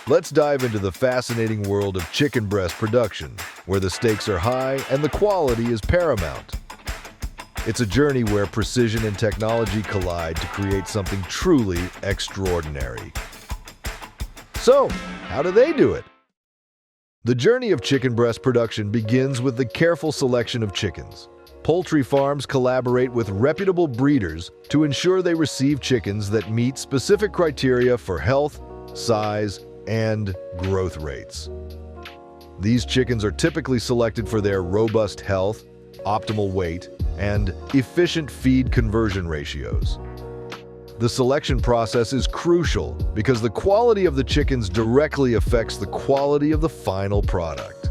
Let's dive into the fascinating world of chicken breast production, where the stakes are high and the quality is paramount. It's a journey where precision and technology collide to create something truly extraordinary. So, how do they do it? The journey of chicken breast production begins with the careful selection of chickens. Poultry farms collaborate with reputable breeders to ensure they receive chickens that meet specific criteria for health, size, and growth rates. These chickens are typically selected for their robust health, optimal weight, and efficient feed conversion ratios. The selection process is crucial because the quality of the chickens directly affects the quality of the final product.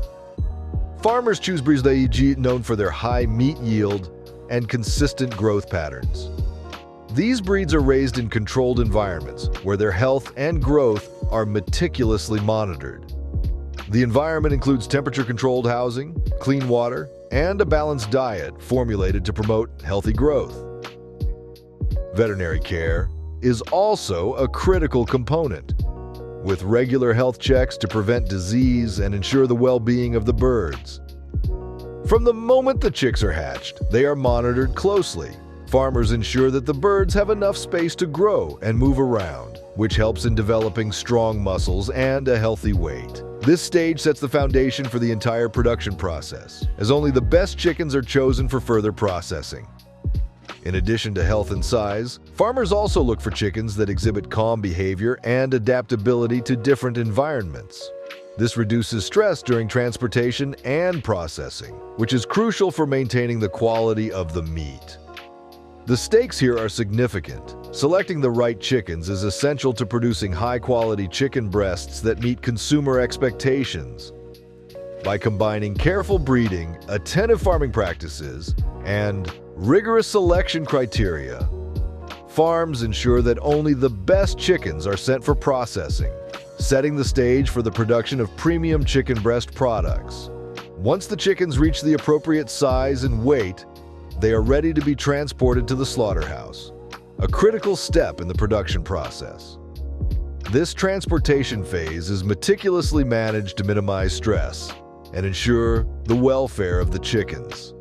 Farmers choose breeds known for their high meat yield and consistent growth patterns. These breeds are raised in controlled environments where their health and growth are meticulously monitored. The environment includes temperature-controlled housing, clean water, and a balanced diet formulated to promote healthy growth. Veterinary care is also a critical component, with regular health checks to prevent disease and ensure the well-being of the birds. From the moment the chicks are hatched, they are monitored closely. Farmers ensure that the birds have enough space to grow and move around, which helps in developing strong muscles and a healthy weight. This stage sets the foundation for the entire production process, as only the best chickens are chosen for further processing. In addition to health and size, farmers also look for chickens that exhibit calm behavior and adaptability to different environments. This reduces stress during transportation and processing, which is crucial for maintaining the quality of the meat. The stakes here are significant. Selecting the right chickens is essential to producing high-quality chicken breasts that meet consumer expectations. By combining careful breeding, attentive farming practices, and rigorous selection criteria, farms ensure that only the best chickens are sent for processing, setting the stage for the production of premium chicken breast products. Once the chickens reach the appropriate size and weight, they are ready to be transported to the slaughterhouse, a critical step in the production process. This transportation phase is meticulously managed to minimize stress and ensure the welfare of the chickens.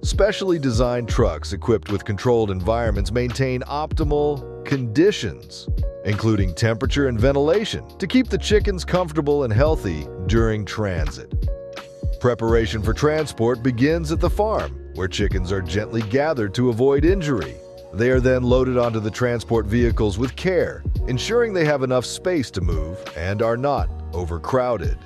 Specially designed trucks equipped with controlled environments maintain optimal conditions, including temperature and ventilation, to keep the chickens comfortable and healthy during transit. Preparation for transport begins at the farm, where chickens are gently gathered to avoid injury. They are then loaded onto the transport vehicles with care, ensuring they have enough space to move and are not overcrowded.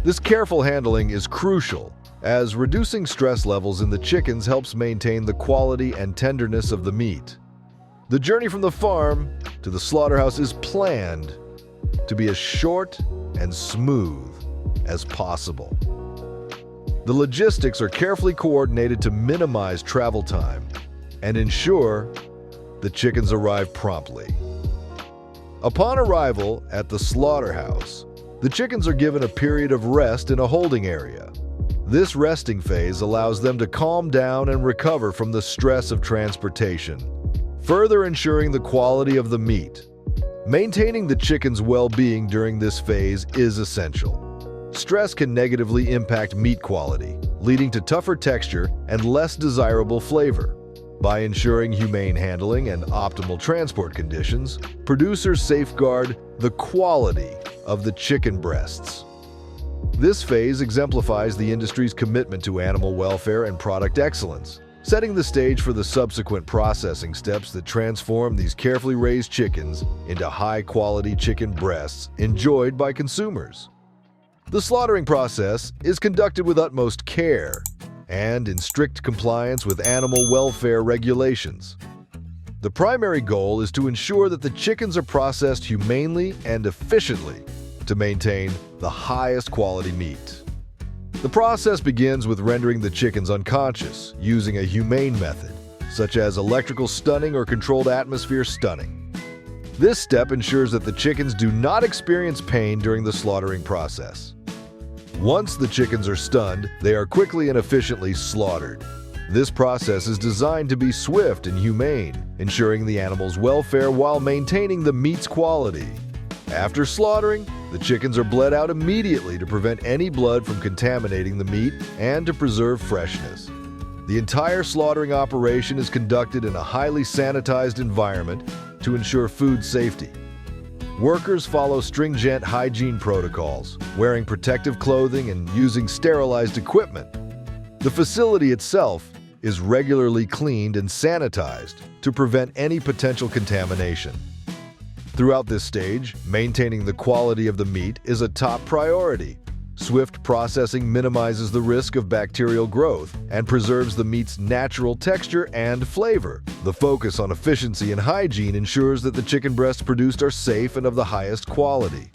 This careful handling is crucial, as reducing stress levels in the chickens helps maintain the quality and tenderness of the meat. The journey from the farm to the slaughterhouse is planned to be as short and smooth as possible. The logistics are carefully coordinated to minimize travel time and ensure the chickens arrive promptly. Upon arrival at the slaughterhouse, the chickens are given a period of rest in a holding area. This resting phase allows them to calm down and recover from the stress of transportation, further ensuring the quality of the meat. Maintaining the chicken's well-being during this phase is essential. Stress can negatively impact meat quality, leading to tougher texture and less desirable flavor. By ensuring humane handling and optimal transport conditions, producers safeguard the quality of the chicken breasts. This phase exemplifies the industry's commitment to animal welfare and product excellence, setting the stage for the subsequent processing steps that transform these carefully raised chickens into high-quality chicken breasts enjoyed by consumers. The slaughtering process is conducted with utmost care and in strict compliance with animal welfare regulations. The primary goal is to ensure that the chickens are processed humanely and efficiently to maintain the highest quality meat. The process begins with rendering the chickens unconscious using a humane method, such as electrical stunning or controlled atmosphere stunning. This step ensures that the chickens do not experience pain during the slaughtering process. Once the chickens are stunned, they are quickly and efficiently slaughtered. This process is designed to be swift and humane, ensuring the animal's welfare while maintaining the meat's quality. After slaughtering, the chickens are bled out immediately to prevent any blood from contaminating the meat and to preserve freshness. The entire slaughtering operation is conducted in a highly sanitized environment to ensure food safety. Workers follow stringent hygiene protocols, wearing protective clothing and using sterilized equipment. The facility itself is regularly cleaned and sanitized to prevent any potential contamination. Throughout this stage, maintaining the quality of the meat is a top priority. Swift processing minimizes the risk of bacterial growth and preserves the meat's natural texture and flavor. The focus on efficiency and hygiene ensures that the chicken breasts produced are safe and of the highest quality.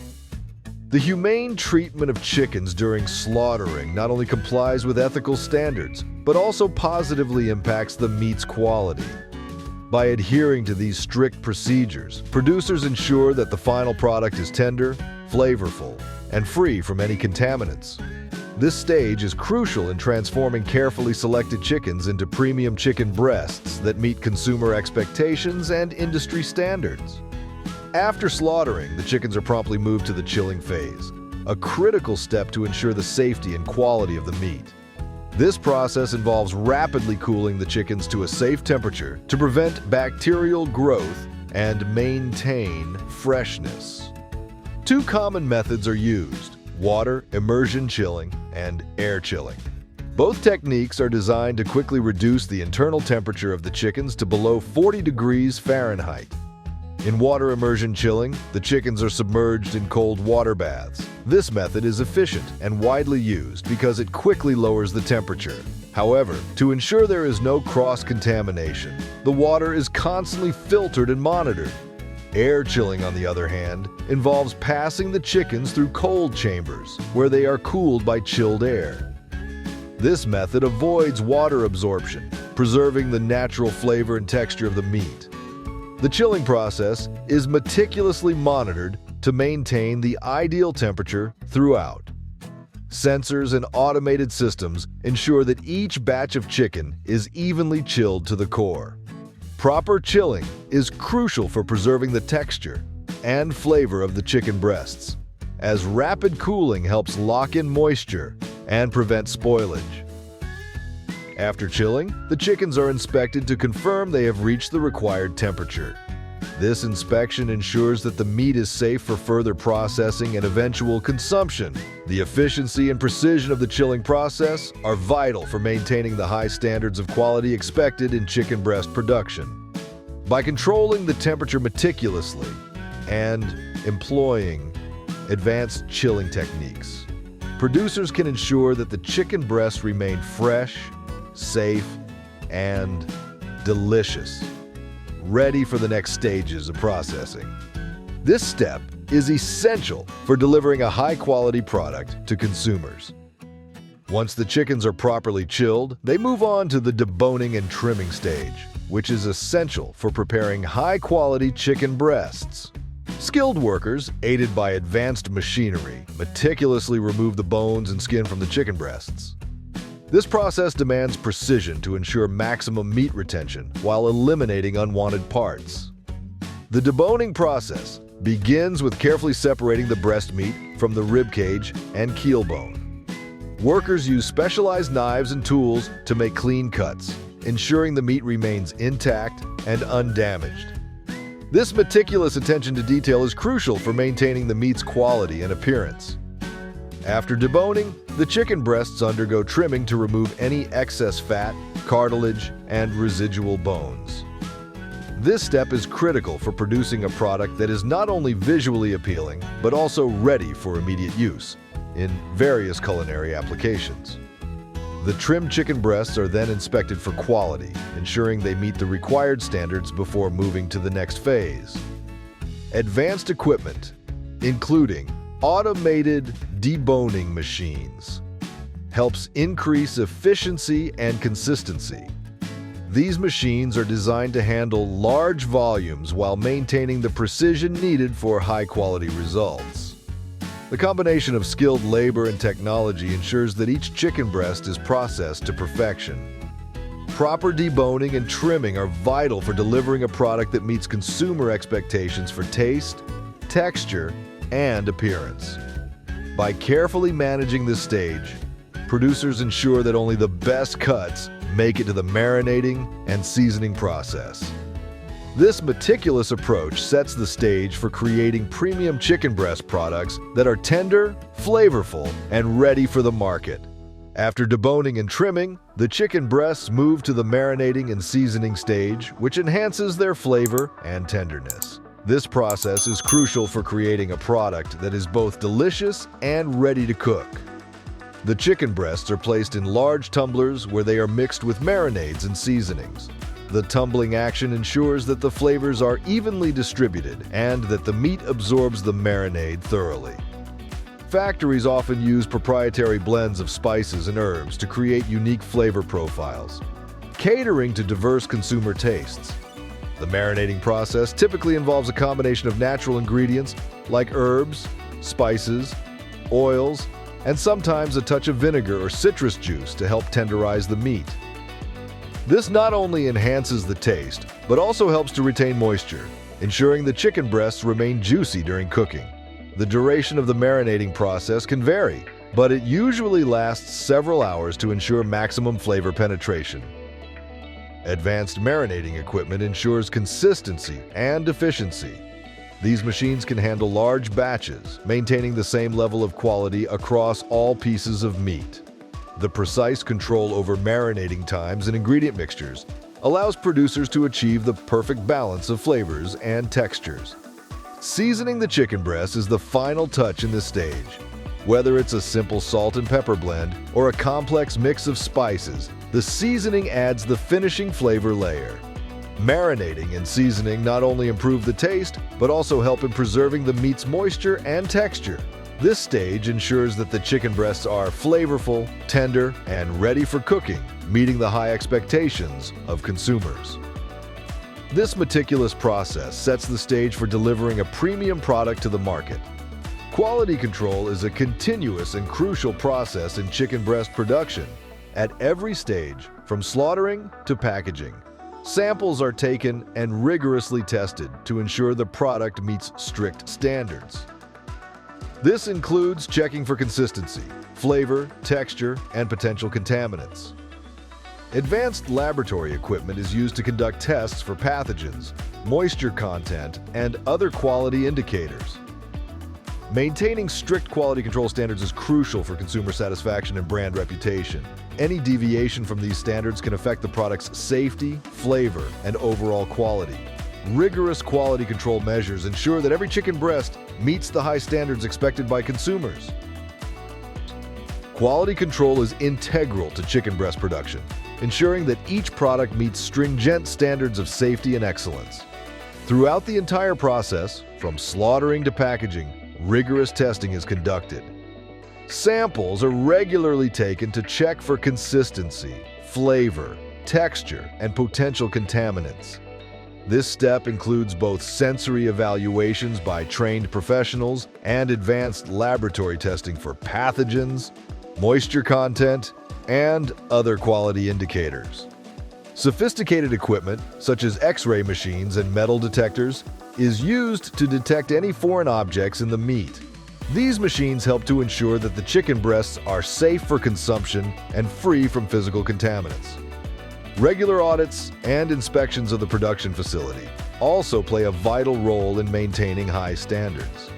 The humane treatment of chickens during slaughtering not only complies with ethical standards, but also positively impacts the meat's quality. By adhering to these strict procedures, producers ensure that the final product is tender, flavorful, and free from any contaminants. This stage is crucial in transforming carefully selected chickens into premium chicken breasts that meet consumer expectations and industry standards. After slaughtering, the chickens are promptly moved to the chilling phase, a critical step to ensure the safety and quality of the meat. This process involves rapidly cooling the chickens to a safe temperature to prevent bacterial growth and maintain freshness. Two common methods are used: water immersion chilling and air chilling. Both techniques are designed to quickly reduce the internal temperature of the chickens to below 40 degrees Fahrenheit. In water immersion chilling, the chickens are submerged in cold water baths. This method is efficient and widely used because it quickly lowers the temperature. However, to ensure there is no cross-contamination, the water is constantly filtered and monitored. Air chilling, on the other hand, involves passing the chickens through cold chambers, where they are cooled by chilled air. This method avoids water absorption, preserving the natural flavor and texture of the meat. The chilling process is meticulously monitored to maintain the ideal temperature throughout. Sensors and automated systems ensure that each batch of chicken is evenly chilled to the core. Proper chilling is crucial for preserving the texture and flavor of the chicken breasts, as rapid cooling helps lock in moisture and prevent spoilage. After chilling, the chickens are inspected to confirm they have reached the required temperature. This inspection ensures that the meat is safe for further processing and eventual consumption. The efficiency and precision of the chilling process are vital for maintaining the high standards of quality expected in chicken breast production. By controlling the temperature meticulously and employing advanced chilling techniques, producers can ensure that the chicken breasts remain fresh, safe, and delicious, ready for the next stages of processing. This step is essential for delivering a high-quality product to consumers. Once the chickens are properly chilled, they move on to the deboning and trimming stage, which is essential for preparing high-quality chicken breasts. Skilled workers, aided by advanced machinery, meticulously remove the bones and skin from the chicken breasts. This process demands precision to ensure maximum meat retention while eliminating unwanted parts. The deboning process begins with carefully separating the breast meat from the rib cage and keel bone. Workers use specialized knives and tools to make clean cuts, ensuring the meat remains intact and undamaged. This meticulous attention to detail is crucial for maintaining the meat's quality and appearance. After deboning, the chicken breasts undergo trimming to remove any excess fat, cartilage, and residual bones. This step is critical for producing a product that is not only visually appealing, but also ready for immediate use in various culinary applications. The trimmed chicken breasts are then inspected for quality, ensuring they meet the required standards before moving to the next phase. Advanced equipment, including automated deboning machines, helps increase efficiency and consistency. These machines are designed to handle large volumes while maintaining the precision needed for high-quality results. The combination of skilled labor and technology ensures that each chicken breast is processed to perfection. Proper deboning and trimming are vital for delivering a product that meets consumer expectations for taste, texture, and appearance. By carefully managing this stage, producers ensure that only the best cuts make it to the marinating and seasoning process. This meticulous approach sets the stage for creating premium chicken breast products that are tender, flavorful, and ready for the market. After deboning and trimming, the chicken breasts move to the marinating and seasoning stage, which enhances their flavor and tenderness. This process is crucial for creating a product that is both delicious and ready to cook. The chicken breasts are placed in large tumblers where they are mixed with marinades and seasonings. The tumbling action ensures that the flavors are evenly distributed and that the meat absorbs the marinade thoroughly. Factories often use proprietary blends of spices and herbs to create unique flavor profiles, catering to diverse consumer tastes. The marinating process typically involves a combination of natural ingredients like herbs, spices, oils, and sometimes a touch of vinegar or citrus juice to help tenderize the meat. This not only enhances the taste, but also helps to retain moisture, ensuring the chicken breasts remain juicy during cooking. The duration of the marinating process can vary, but it usually lasts several hours to ensure maximum flavor penetration. Advanced marinating equipment ensures consistency and efficiency. These machines can handle large batches, maintaining the same level of quality across all pieces of meat. The precise control over marinating times and ingredient mixtures allows producers to achieve the perfect balance of flavors and textures. Seasoning the chicken breast is the final touch in this stage. Whether it's a simple salt and pepper blend or a complex mix of spices, the seasoning adds the finishing flavor layer. Marinating and seasoning not only improve the taste, but also help in preserving the meat's moisture and texture. This stage ensures that the chicken breasts are flavorful, tender, and ready for cooking, meeting the high expectations of consumers. This meticulous process sets the stage for delivering a premium product to the market. Quality control is a continuous and crucial process in chicken breast production. At every stage, from slaughtering to packaging, samples are taken and rigorously tested to ensure the product meets strict standards. This includes checking for consistency, flavor, texture, and potential contaminants. Advanced laboratory equipment is used to conduct tests for pathogens, moisture content, and other quality indicators. Maintaining strict quality control standards is crucial for consumer satisfaction and brand reputation. Any deviation from these standards can affect the product's safety, flavor, and overall quality. Rigorous quality control measures ensure that every chicken breast meets the high standards expected by consumers. Quality control is integral to chicken breast production, ensuring that each product meets stringent standards of safety and excellence. Throughout the entire process, from slaughtering to packaging, rigorous testing is conducted. Samples are regularly taken to check for consistency, flavor, texture, and potential contaminants. This step includes both sensory evaluations by trained professionals and advanced laboratory testing for pathogens, moisture content, and other quality indicators. Sophisticated equipment, such as X-ray machines and metal detectors, is used to detect any foreign objects in the meat. These machines help to ensure that the chicken breasts are safe for consumption and free from physical contaminants. Regular audits and inspections of the production facility also play a vital role in maintaining high standards.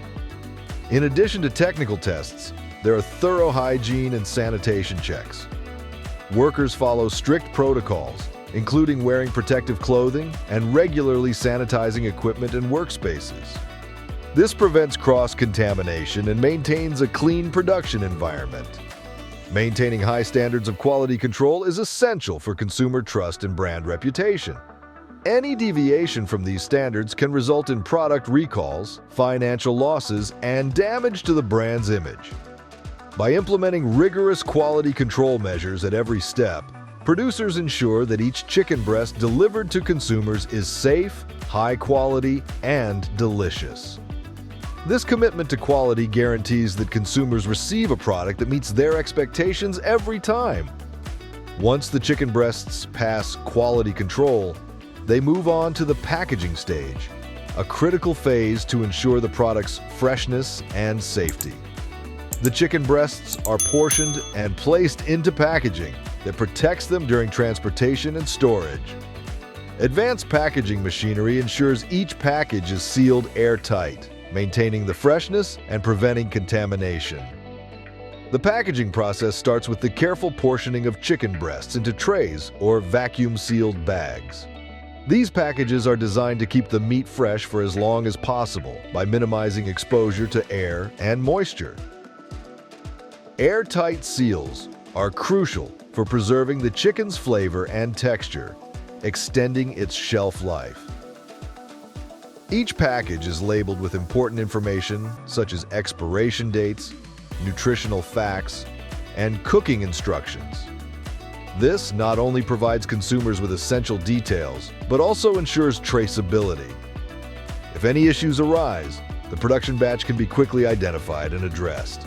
In addition to technical tests, there are thorough hygiene and sanitation checks. Workers follow strict protocols, including wearing protective clothing and regularly sanitizing equipment and workspaces. This prevents cross-contamination and maintains a clean production environment. Maintaining high standards of quality control is essential for consumer trust and brand reputation. Any deviation from these standards can result in product recalls, financial losses, and damage to the brand's image. By implementing rigorous quality control measures at every step, producers ensure that each chicken breast delivered to consumers is safe, high quality, and delicious. This commitment to quality guarantees that consumers receive a product that meets their expectations every time. Once the chicken breasts pass quality control, they move on to the packaging stage. a critical phase to ensure the product's freshness and safety. The chicken breasts are portioned and placed into packaging that protects them during transportation and storage. Advanced packaging machinery ensures each package is sealed airtight, maintaining the freshness and preventing contamination. The packaging process starts with the careful portioning of chicken breasts into trays or vacuum-sealed bags. These packages are designed to keep the meat fresh for as long as possible by minimizing exposure to air and moisture. Airtight seals are crucial for preserving the chicken's flavor and texture, extending its shelf life. Each package is labeled with important information such as expiration dates, nutritional facts, and cooking instructions. This not only provides consumers with essential details, but also ensures traceability. If any issues arise, the production batch can be quickly identified and addressed.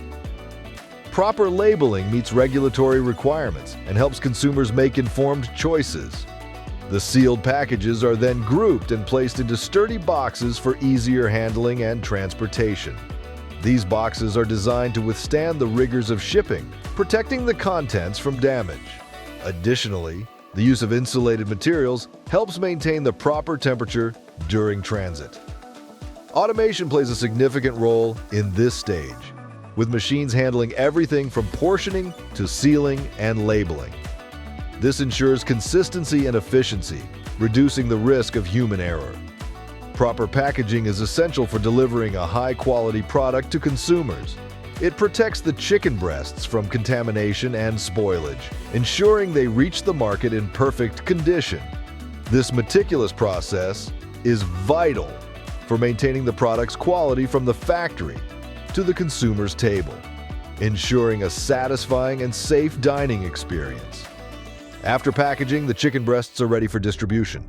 Proper labeling meets regulatory requirements and helps consumers make informed choices. The sealed packages are then grouped and placed into sturdy boxes for easier handling and transportation. These boxes are designed to withstand the rigors of shipping, protecting the contents from damage. Additionally, the use of insulated materials helps maintain the proper temperature during transit. Automation plays a significant role in this stage, with machines handling everything from portioning to sealing and labeling. This ensures consistency and efficiency, reducing the risk of human error. Proper packaging is essential for delivering a high-quality product to consumers. It protects the chicken breasts from contamination and spoilage, ensuring they reach the market in perfect condition. This meticulous process is vital for maintaining the product's quality from the factory to the consumer's table, ensuring a satisfying and safe dining experience. After packaging, the chicken breasts are ready for distribution,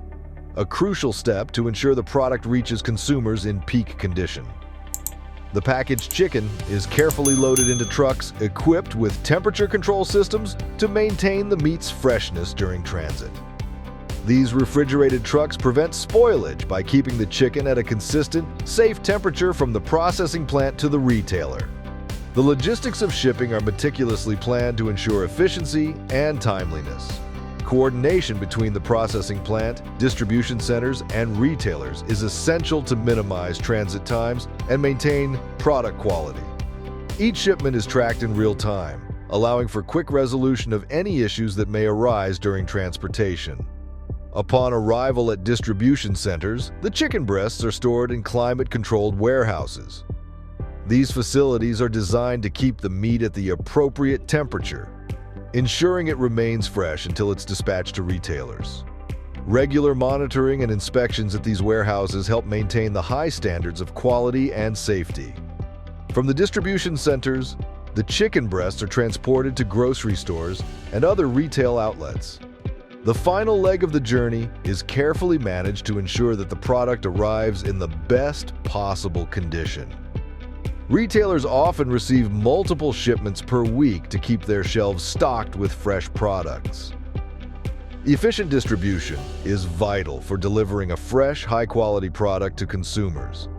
a crucial step to ensure the product reaches consumers in peak condition. The packaged chicken is carefully loaded into trucks equipped with temperature control systems to maintain the meat's freshness during transit. These refrigerated trucks prevent spoilage by keeping the chicken at a consistent, safe temperature from the processing plant to the retailer. The logistics of shipping are meticulously planned to ensure efficiency and timeliness. Coordination between the processing plant, distribution centers, and retailers is essential to minimize transit times and maintain product quality. Each shipment is tracked in real time, allowing for quick resolution of any issues that may arise during transportation. Upon arrival at distribution centers, the chicken breasts are stored in climate-controlled warehouses. These facilities are designed to keep the meat at the appropriate temperature, ensuring it remains fresh until it's dispatched to retailers. Regular monitoring and inspections at these warehouses help maintain the high standards of quality and safety. From the distribution centers, the chicken breasts are transported to grocery stores and other retail outlets. The final leg of the journey is carefully managed to ensure that the product arrives in the best possible condition. Retailers often receive multiple shipments per week to keep their shelves stocked with fresh products. Efficient distribution is vital for delivering a fresh, high-quality product to consumers.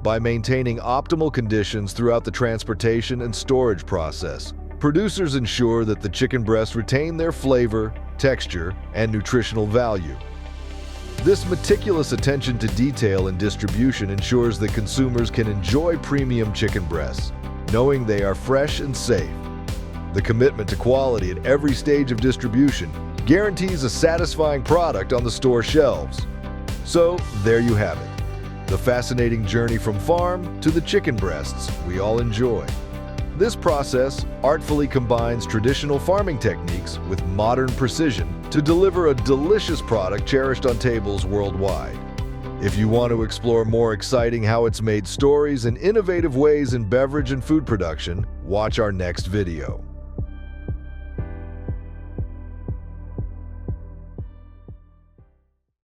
By maintaining optimal conditions throughout the transportation and storage process, producers ensure that the chicken breasts retain their flavor, texture, and nutritional value. This meticulous attention to detail in distribution ensures that consumers can enjoy premium chicken breasts, knowing they are fresh and safe. The commitment to quality at every stage of distribution guarantees a satisfying product on the store shelves. So, there you have it, the fascinating journey from farm to the chicken breasts we all enjoy. This process artfully combines traditional farming techniques with modern precision to deliver a delicious product cherished on tables worldwide. If you want to explore more exciting how it's made stories and innovative ways in beverage and food production, watch our next video.